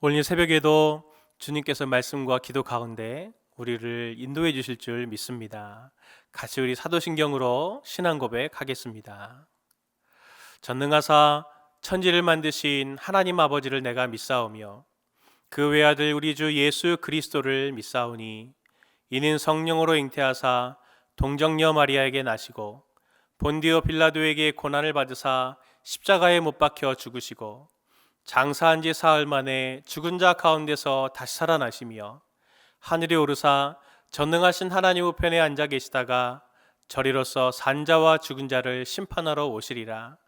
오늘 새벽에도 주님께서 말씀과 기도 가운데 우리를 인도해 주실 줄 믿습니다. 같이 우리 사도신경으로 신앙 고백하겠습니다. 전능하사 천지를 만드신 하나님 아버지를 내가 믿사오며 그 외아들 우리 주 예수 그리스도를 믿사오니 이는 성령으로 잉태하사 동정녀 마리아에게 나시고 본디오 빌라도에게 고난을 받으사 십자가에 못 박혀 죽으시고 장사한 지 사흘 만에 죽은 자 가운데서 다시 살아나시며 하늘에 오르사 전능하신 하나님 우편에 앉아 계시다가 저리로서 산자와 죽은 자를 심판하러 오시리라.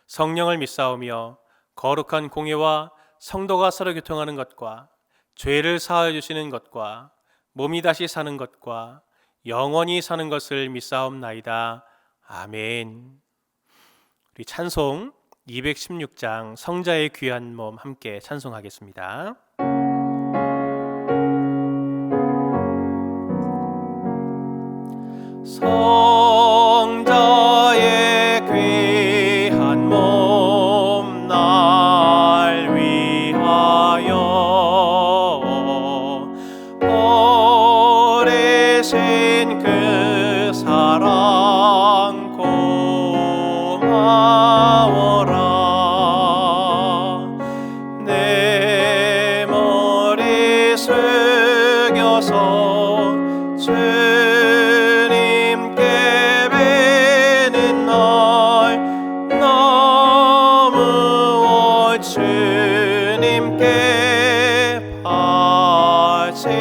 성령을 믿사오며 거룩한 공예와 성도가 서로 교통하는 것과 죄를 사하여 주시는 것과 몸이 다시 사는 것과 영원히 사는 것을 믿사옵나이다. 아멘. 우리 찬송 216장 성자의 귀한 몸 함께 찬송하겠습니다. 성자의 귀한 몸 날 위하여 버리신 그 사랑 고마워라. 내 머리 숙여서 주님께 뵈는 날 너무 주님께 바치리까.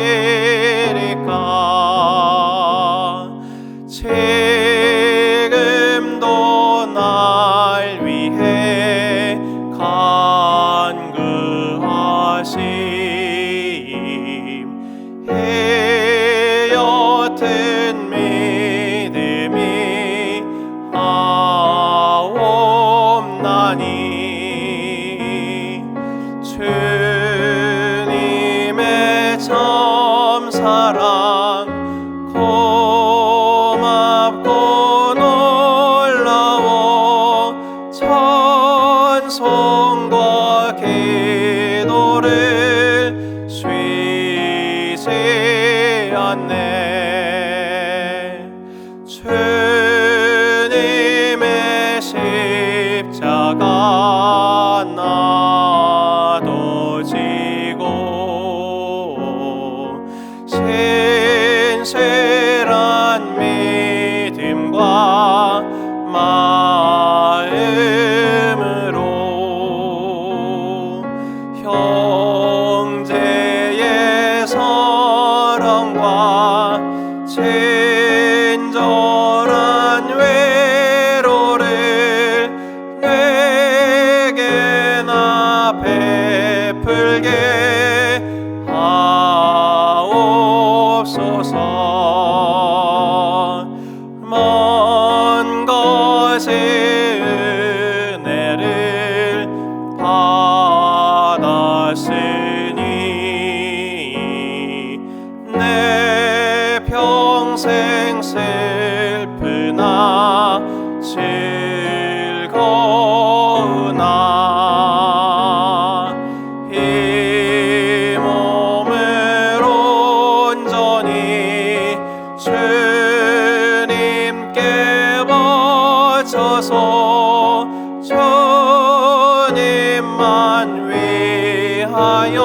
지금도 날 위해 간구하심 헤어튼 믿음이 하옵나니 주님의 참 사랑 고맙고 놀라워 찬송과 기도를 쉬지 않네. 주님의 십자가 나도 지고 신실한 믿음과 마음으로 형제의 사랑과 친절한 외로를 내게나 베풀게 하옵소서. 먼 것의 은혜를 받았으니 내 평생 슬프나 즐거우나 이 몸을 온전히 주님께 바쳐서 주님만 위하여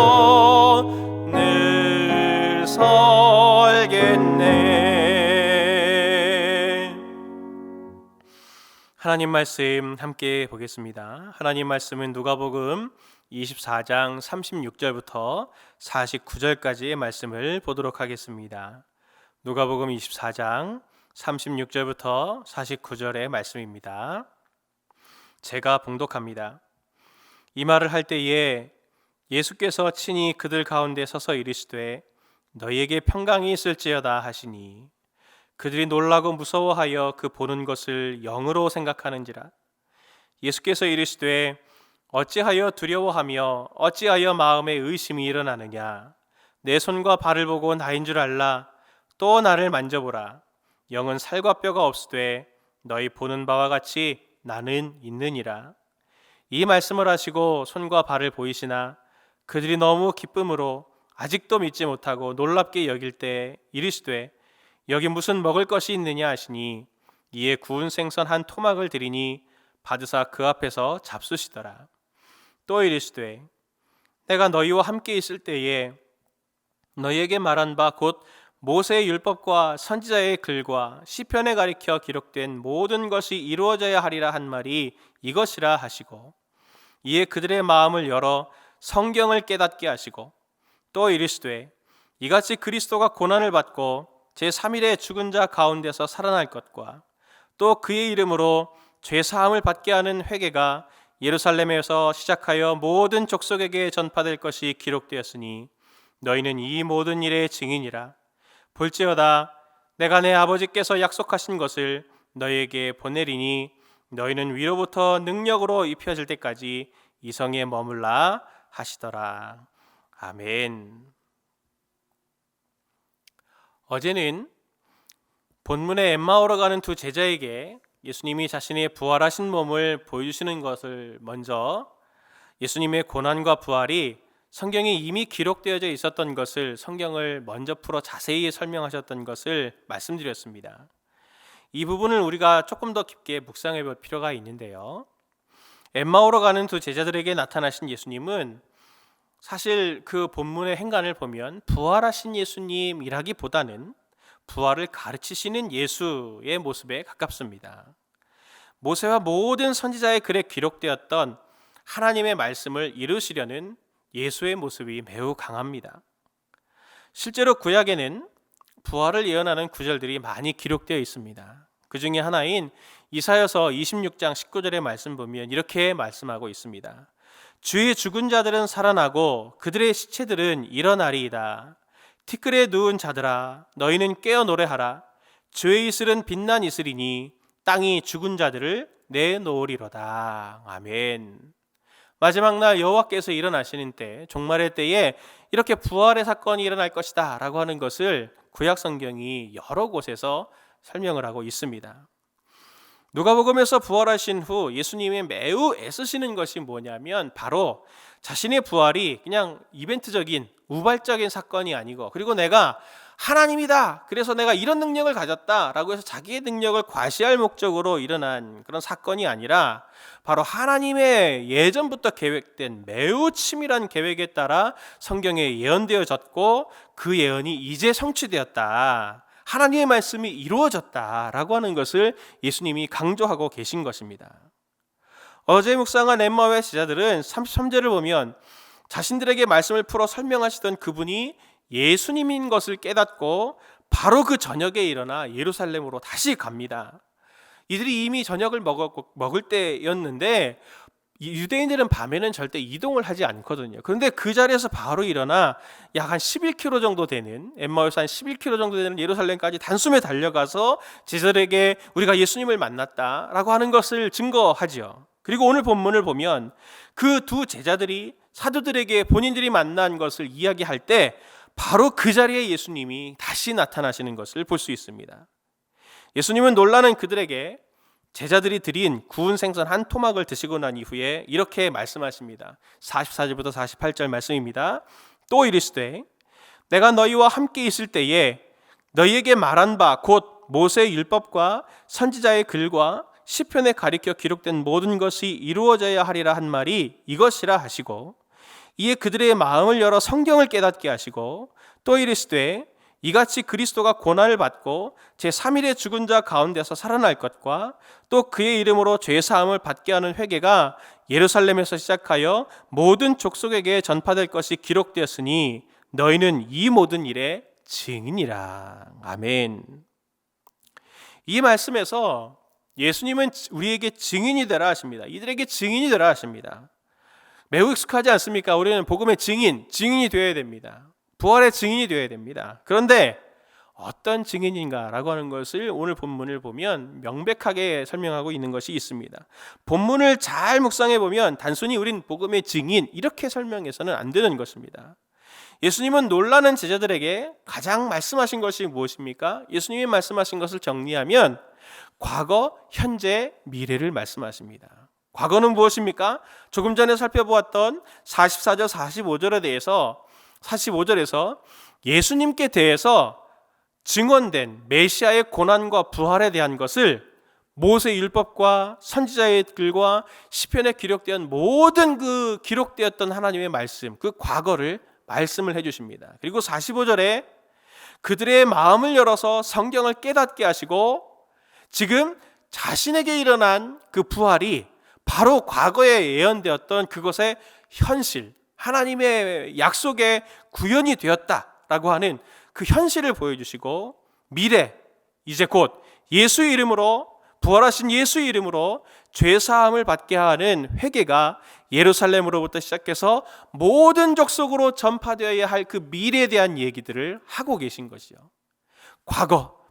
늘 살겠네. 하나님 말씀 함께 보겠습니다. 하나님 말씀은 누가복음 24장 36절부터 49절까지의 말씀을 보도록 하겠습니다. 누가복음 24장 36절부터 49절의 말씀입니다. 제가 봉독합니다. 이 말을 할 때에 예수께서 친히 그들 가운데 서서 이르시되 너희에게 평강이 있을지어다 하시니 그들이 놀라고 무서워하여 그 보는 것을 영으로 생각하는지라. 예수께서 이르시되 어찌하여 두려워하며 어찌하여 마음에 의심이 일어나느냐. 내 손과 발을 보고 나인 줄 알라. 또 나를 만져보라. 영은 살과 뼈가 없으되 너희 보는 바와 같이 나는 있느니라. 이 말씀을 하시고 손과 발을 보이시나 그들이 너무 기쁨으로 아직도 믿지 못하고 놀랍게 여길 때 이르시되 여기 무슨 먹을 것이 있느냐 하시니 이에 구운 생선 한 토막을 드리니 받으사 그 앞에서 잡수시더라. 또 이르시되 내가 너희와 함께 있을 때에 너희에게 말한 바 곧 모세의 율법과 선지자의 글과 시편에 가리켜 기록된 모든 것이 이루어져야 하리라 한 말이 이것이라 하시고 이에 그들의 마음을 열어 성경을 깨닫게 하시고 또 이르시되 이같이 그리스도가 고난을 받고 제3일에 죽은 자 가운데서 살아날 것과 또 그의 이름으로 죄 사함을 받게 하는 회개가 예루살렘에서 시작하여 모든 족속에게 전파될 것이 기록되었으니 너희는 이 모든 일의 증인이라. 볼지어다 내가 내 아버지께서 약속하신 것을 너희에게 보내리니 너희는 위로부터 능력으로 입혀질 때까지 이 성에 머물라 하시더라. 아멘. 어제는 본문의 엠마오로 가는 두 제자에게 예수님이 자신의 부활하신 몸을 보여주시는 것을 먼저 예수님의 고난과 부활이 성경에 이미 기록되어져 있었던 것을 성경을 먼저 풀어 자세히 설명하셨던 것을 말씀드렸습니다. 이 부분을 우리가 조금 더 깊게 묵상해 볼 필요가 있는데요. 엠마오로 가는 두 제자들에게 나타나신 예수님은 사실 그 본문의 행간을 보면 부활하신 예수님이라기보다는 부활을 가르치시는 예수의 모습에 가깝습니다. 모세와 모든 선지자의 글에 기록되었던 하나님의 말씀을 이루시려는 예수의 모습이 매우 강합니다. 실제로 구약에는 부활을 예언하는 구절들이 많이 기록되어 있습니다. 그 중에 하나인 이사야서 26장 19절의 말씀 보면 이렇게 말씀하고 있습니다. 주의 죽은 자들은 살아나고 그들의 시체들은 일어나리이다. 티끌에 누운 자들아 너희는 깨어 노래하라. 주의 이슬은 빛난 이슬이니 땅이 죽은 자들을 내놓으리로다. 아멘. 마지막 날 여호와께서 일어나시는 때, 종말의 때에 이렇게 부활의 사건이 일어날 것이다 라고 하는 것을 구약 성경이 여러 곳에서 설명을 하고 있습니다. 누가복음에서 부활하신 후 예수님이 매우 애쓰시는 것이 뭐냐면 바로 자신의 부활이 그냥 이벤트적인 우발적인 사건이 아니고, 그리고 내가 하나님이다, 그래서 내가 이런 능력을 가졌다라고 해서 자기의 능력을 과시할 목적으로 일어난 그런 사건이 아니라 바로 하나님의 예전부터 계획된 매우 치밀한 계획에 따라 성경에 예언되어졌고 그 예언이 이제 성취되었다, 하나님의 말씀이 이루어졌다라고 하는 것을 예수님이 강조하고 계신 것입니다. 어제 묵상한 엠마오의 제자들은 33절을 보면 자신들에게 말씀을 풀어 설명하시던 그분이 예수님인 것을 깨닫고 바로 그 저녁에 일어나 예루살렘으로 다시 갑니다. 이들이 이미 저녁을 먹을 때였는데 유대인들은 밤에는 절대 이동을 하지 않거든요. 그런데 그 자리에서 바로 일어나 약 한 11km 정도 되는, 엠마오에서 한 11km 정도 되는 예루살렘까지 단숨에 달려가서 제자들에게 우리가 예수님을 만났다라고 하는 것을 증거하죠. 그리고 오늘 본문을 보면 그 두 제자들이 사도들에게 본인들이 만난 것을 이야기할 때 바로 그 자리에 예수님이 다시 나타나시는 것을 볼 수 있습니다. 예수님은 놀라는 그들에게 제자들이 드린 구운 생선 한 토막을 드시고 난 이후에 이렇게 말씀하십니다. 44절부터 48절 말씀입니다. 또 이르시되 내가 너희와 함께 있을 때에 너희에게 말한 바 곧 모세의 율법과 선지자의 글과 시편에 가리켜 기록된 모든 것이 이루어져야 하리라 한 말이 이것이라 하시고 이에 그들의 마음을 열어 성경을 깨닫게 하시고 또 이르시되 이같이 그리스도가 고난을 받고 제3일에 죽은 자 가운데서 살아날 것과 또 그의 이름으로 죄사함을 받게 하는 회개가 예루살렘에서 시작하여 모든 족속에게 전파될 것이 기록되었으니 너희는 이 모든 일의 증인이라. 아멘. 이 말씀에서 예수님은 우리에게 증인이 되라 하십니다. 이들에게 증인이 되라 하십니다. 매우 익숙하지 않습니까? 우리는 복음의 증인이 되어야 됩니다. 부활의 증인이 되어야 됩니다. 그런데 어떤 증인인가라고 하는 것을 오늘 본문을 보면 명백하게 설명하고 있는 것이 있습니다. 본문을 잘 묵상해 보면 단순히 우린 복음의 증인 이렇게 설명해서는 안 되는 것입니다. 예수님은 놀라는 제자들에게 가장 말씀하신 것이 무엇입니까? 예수님이 말씀하신 것을 정리하면 과거, 현재, 미래를 말씀하십니다. 과거는 무엇입니까? 조금 전에 살펴보았던 44절 45절에 대해서 45절에서 예수님께 대해서 증언된 메시아의 고난과 부활에 대한 것을 모세 율법과 선지자의 글과 시편에 기록된 모든 그 기록되었던 하나님의 말씀, 그 과거를 말씀을 해주십니다. 그리고 45절에 그들의 마음을 열어서 성경을 깨닫게 하시고 지금 자신에게 일어난 그 부활이 바로 과거에 예언되었던 그것의 현실, 하나님의 약속의 구현이 되었다라고 하는 그 현실을 보여주시고 미래, 이제 곧 예수의 이름으로, 부활하신 예수의 이름으로 죄사함을 받게 하는 회개가 예루살렘으로부터 시작해서 모든 족속으로 전파되어야 할 그 미래에 대한 얘기들을 하고 계신 것이요. 과거,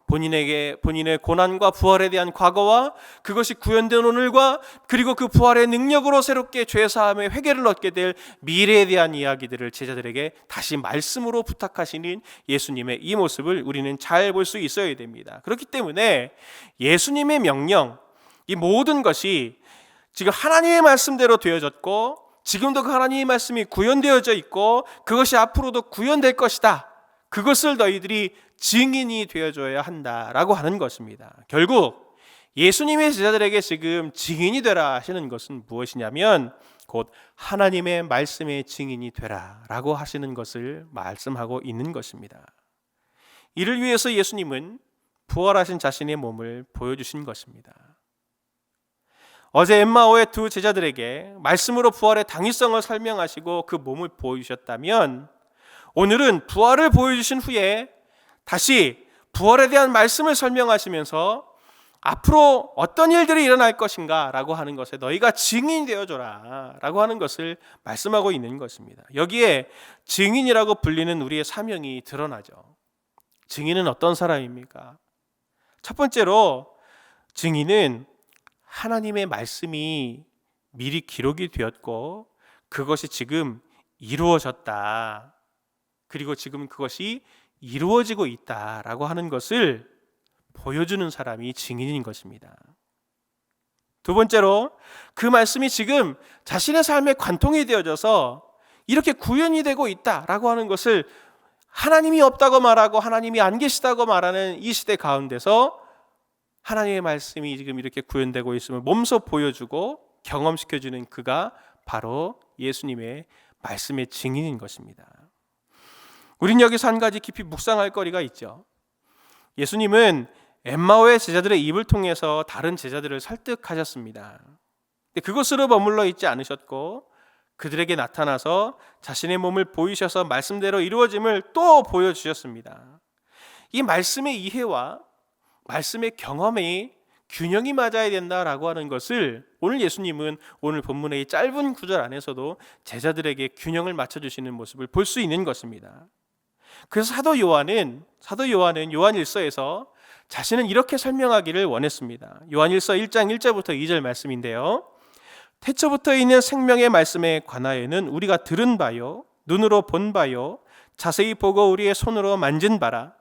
본인의 고난과 부활에 대한 과거와 그것이 구현된 오늘과 그리고 그 부활의 능력으로 새롭게 죄사함의 회개를 얻게 될 미래에 대한 이야기들을 제자들에게 다시 말씀으로 부탁하시는 예수님의 이 모습을 우리는 잘 볼 수 있어야 됩니다. 그렇기 때문에 예수님의 명령, 이 모든 것이 지금 하나님의 말씀대로 되어졌고 지금도 그 하나님의 말씀이 구현되어져 있고 그것이 앞으로도 구현될 것이다. 그것을 너희들이 증인이 되어줘야 한다라고 하는 것입니다. 결국 예수님의 제자들에게 지금 증인이 되라 하시는 것은 무엇이냐면 곧 하나님의 말씀의 증인이 되라라고 하시는 것을 말씀하고 있는 것입니다. 이를 위해서 예수님은 부활하신 자신의 몸을 보여주신 것입니다. 어제 엠마오의 두 제자들에게 말씀으로 부활의 당위성을 설명하시고 그 몸을 보여주셨다면 오늘은 부활을 보여주신 후에 다시 부활에 대한 말씀을 설명하시면서 앞으로 어떤 일들이 일어날 것인가 라고 하는 것에 너희가 증인이 되어줘라 라고 하는 것을 말씀하고 있는 것입니다. 여기에 증인이라고 불리는 우리의 사명이 드러나죠. 증인은 어떤 사람입니까? 첫 번째로 증인은 하나님의 말씀이 미리 기록이 되었고 그것이 지금 이루어졌다. 그리고 지금 그것이 이루어지고 있다라고 하는 것을 보여주는 사람이 증인인 것입니다. 두 번째로 그 말씀이 지금 자신의 삶에 관통이 되어져서 이렇게 구현이 되고 있다라고 하는 것을 하나님이 없다고 말하고 하나님이 안 계시다고 말하는 이 시대 가운데서 하나님의 말씀이 지금 이렇게 구현되고 있음을 몸소 보여주고 경험시켜주는 그가 바로 예수님의 말씀의 증인인 것입니다. 우린 여기서 한 가지 깊이 묵상할 거리가 있죠. 예수님은 엠마오의 제자들의 입을 통해서 다른 제자들을 설득하셨습니다. 근데 그것으로 머물러 있지 않으셨고 그들에게 나타나서 자신의 몸을 보이셔서 말씀대로 이루어짐을 또 보여주셨습니다. 이 말씀의 이해와 말씀의 경험이 균형이 맞아야 된다라고 하는 것을 오늘 예수님은 오늘 본문의 이 짧은 구절 안에서도 제자들에게 균형을 맞춰주시는 모습을 볼 수 있는 것입니다. 그래서 사도 요한은 요한일서에서 자신은 이렇게 설명하기를 원했습니다. 요한일서 1장 1절부터 2절 말씀인데요. 태초부터 있는 생명의 말씀에 관하여는 우리가 들은 바요 눈으로 본 바요 자세히 보고 우리의 손으로 만진 바라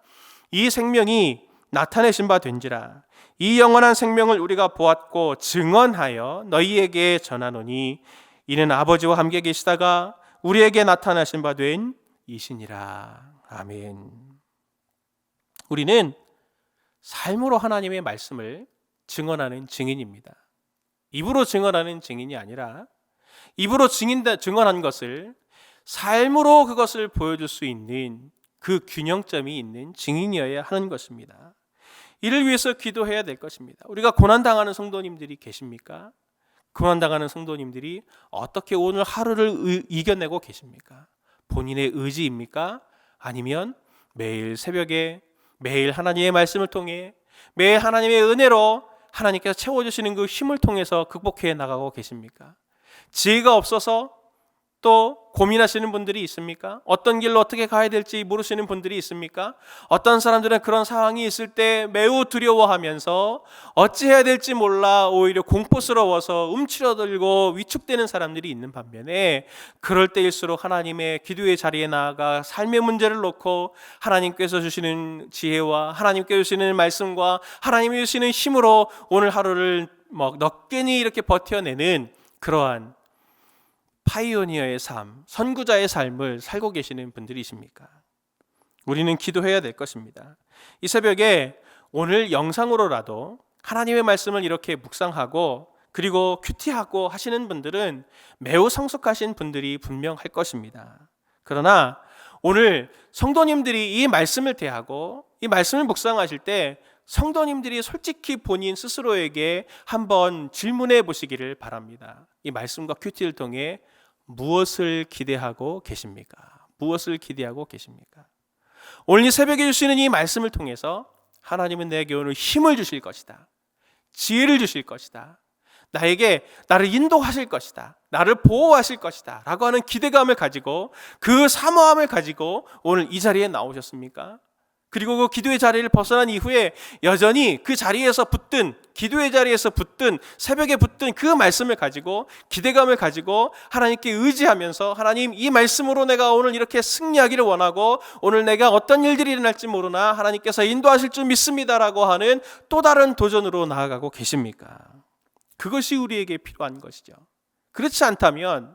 이 생명이 나타내신 바 된지라 이 영원한 생명을 우리가 보았고 증언하여 너희에게 전하노니 이는 아버지와 함께 계시다가 우리에게 나타나신 바 된 이시니라. 아멘. 우리는 삶으로 하나님의 말씀을 증언하는 증인입니다. 입으로 증언하는 증인이 아니라 입으로 증언한 것을 삶으로 그것을 보여줄 수 있는 그 균형점이 있는 증인이어야 하는 것입니다. 이를 위해서 기도해야 될 것입니다. 우리가 고난당하는 성도님들이 계십니까? 고난당하는 성도님들이 어떻게 오늘 하루를 이겨내고 계십니까? 본인의 의지입니까? 아니면 매일 새벽에 매일 하나님의 말씀을 통해 매일 하나님의 은혜로 하나님께서 채워주시는 그 힘을 통해서 극복해 나가고 계십니까? 지혜가 없어서 또 고민하시는 분들이 있습니까? 어떤 길로 어떻게 가야 될지 모르시는 분들이 있습니까? 어떤 사람들은 그런 상황이 있을 때 매우 두려워하면서 어찌해야 될지 몰라 오히려 공포스러워서 움츠러들고 위축되는 사람들이 있는 반면에, 그럴 때일수록 하나님의 기도의 자리에 나아가 삶의 문제를 놓고 하나님께서 주시는 지혜와 하나님께서 주시는 말씀과 하나님이 주시는 힘으로 오늘 하루를 넉견히 이렇게 버텨내는 그러한 파이오니어의 삶, 선구자의 삶을 살고 계시는 분들이십니까? 우리는 기도해야 될 것입니다. 이 새벽에 오늘 영상으로라도 하나님의 말씀을 이렇게 묵상하고 그리고 큐티하고 하시는 분들은 매우 성숙하신 분들이 분명할 것입니다. 그러나 오늘 성도님들이 이 말씀을 대하고 이 말씀을 묵상하실 때 성도님들이 솔직히 본인 스스로에게 한번 질문해 보시기를 바랍니다. 이 말씀과 큐티를 통해 무엇을 기대하고 계십니까? 무엇을 기대하고 계십니까? 오늘 이 새벽에 주시는 이 말씀을 통해서 하나님은 내게 오늘 힘을 주실 것이다, 지혜를 주실 것이다, 나를 인도하실 것이다, 나를 보호하실 것이다 라고 하는 기대감을 가지고, 그 사모함을 가지고 오늘 이 자리에 나오셨습니까? 그리고 그 기도의 자리를 벗어난 이후에 여전히 그 자리에서 붙든, 기도의 자리에서 붙든, 새벽에 붙든 그 말씀을 가지고 기대감을 가지고 하나님께 의지하면서, 하나님 이 말씀으로 내가 오늘 이렇게 승리하기를 원하고 오늘 내가 어떤 일들이 일어날지 모르나 하나님께서 인도하실 줄 믿습니다라고 하는 또 다른 도전으로 나아가고 계십니까? 그것이 우리에게 필요한 것이죠. 그렇지 않다면,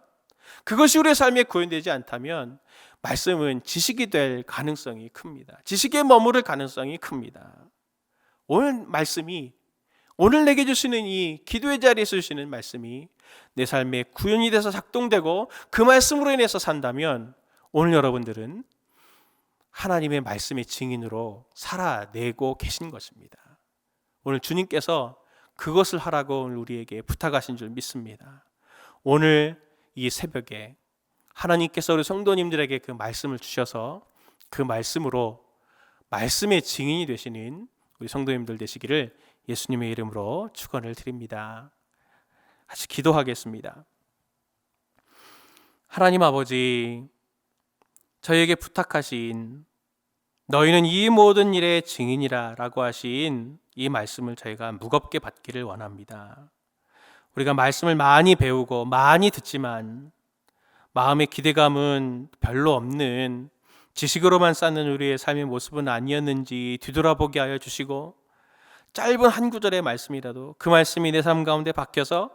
그것이 우리의 삶에 구현되지 않다면 말씀은 지식이 될 가능성이 큽니다. 지식에 머무를 가능성이 큽니다. 오늘 말씀이, 오늘 내게 주시는 이 기도의 자리에서 주시는 말씀이 내 삶에 구현이 돼서 작동되고 그 말씀으로 인해서 산다면 오늘 여러분들은 하나님의 말씀의 증인으로 살아내고 계신 것입니다. 오늘 주님께서 그것을 하라고 오늘 우리에게 부탁하신 줄 믿습니다. 오늘 이 새벽에 하나님께서 우리 성도님들에게 그 말씀을 주셔서 그 말씀으로 말씀의 증인이 되시는 우리 성도님들 되시기를 예수님의 이름으로 축원을 드립니다. 같이 기도하겠습니다. 하나님 아버지, 저희에게 부탁하신 너희는 이 모든 일의 증인이라 라고 하신 이 말씀을 저희가 무겁게 받기를 원합니다. 우리가 말씀을 많이 배우고 많이 듣지만 마음의 기대감은 별로 없는 지식으로만 쌓는 우리의 삶의 모습은 아니었는지 뒤돌아보게 하여 주시고, 짧은 한 구절의 말씀이라도 그 말씀이 내 삶 가운데 박혀서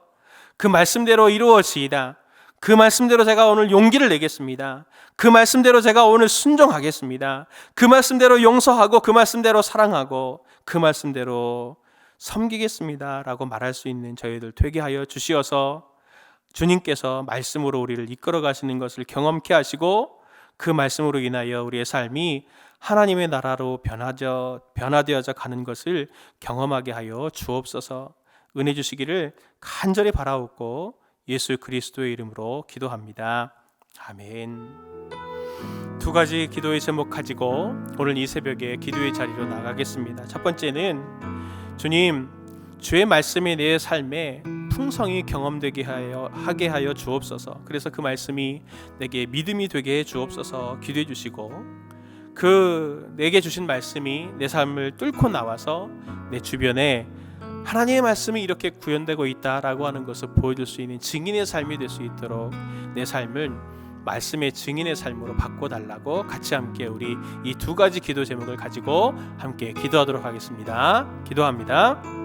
그 말씀대로 이루어지이다, 그 말씀대로 제가 오늘 용기를 내겠습니다, 그 말씀대로 제가 오늘 순종하겠습니다, 그 말씀대로 용서하고 그 말씀대로 사랑하고 그 말씀대로 섬기겠습니다 라고 말할 수 있는 저희들 되게 하여 주시어서 주님께서 말씀으로 우리를 이끌어 가시는 것을 경험케 하시고 그 말씀으로 인하여 우리의 삶이 하나님의 나라로 변화되어져 가는 것을 경험하게 하여 주옵소서. 은혜 주시기를 간절히 바라옵고 예수 그리스도의 이름으로 기도합니다. 아멘. 두 가지 기도의 제목 가지고 오늘 이 새벽에 기도의 자리로 나가겠습니다. 첫 번째는, 주님, 주의 말씀이 내 삶에 풍성히 경험되게 하게 하여 주옵소서. 그래서 그 말씀이 내게 믿음이 되게 해 주옵소서 기도해 주시고, 그 내게 주신 말씀이 내 삶을 뚫고 나와서 내 주변에 하나님의 말씀이 이렇게 구현되고 있다라고 하는 것을 보여줄 수 있는 증인의 삶이 될 수 있도록 내 삶을 말씀의 증인의 삶으로 바꿔달라고 같이 함께 우리 이 두 가지 기도 제목을 가지고 함께 기도하도록 하겠습니다. 기도합니다.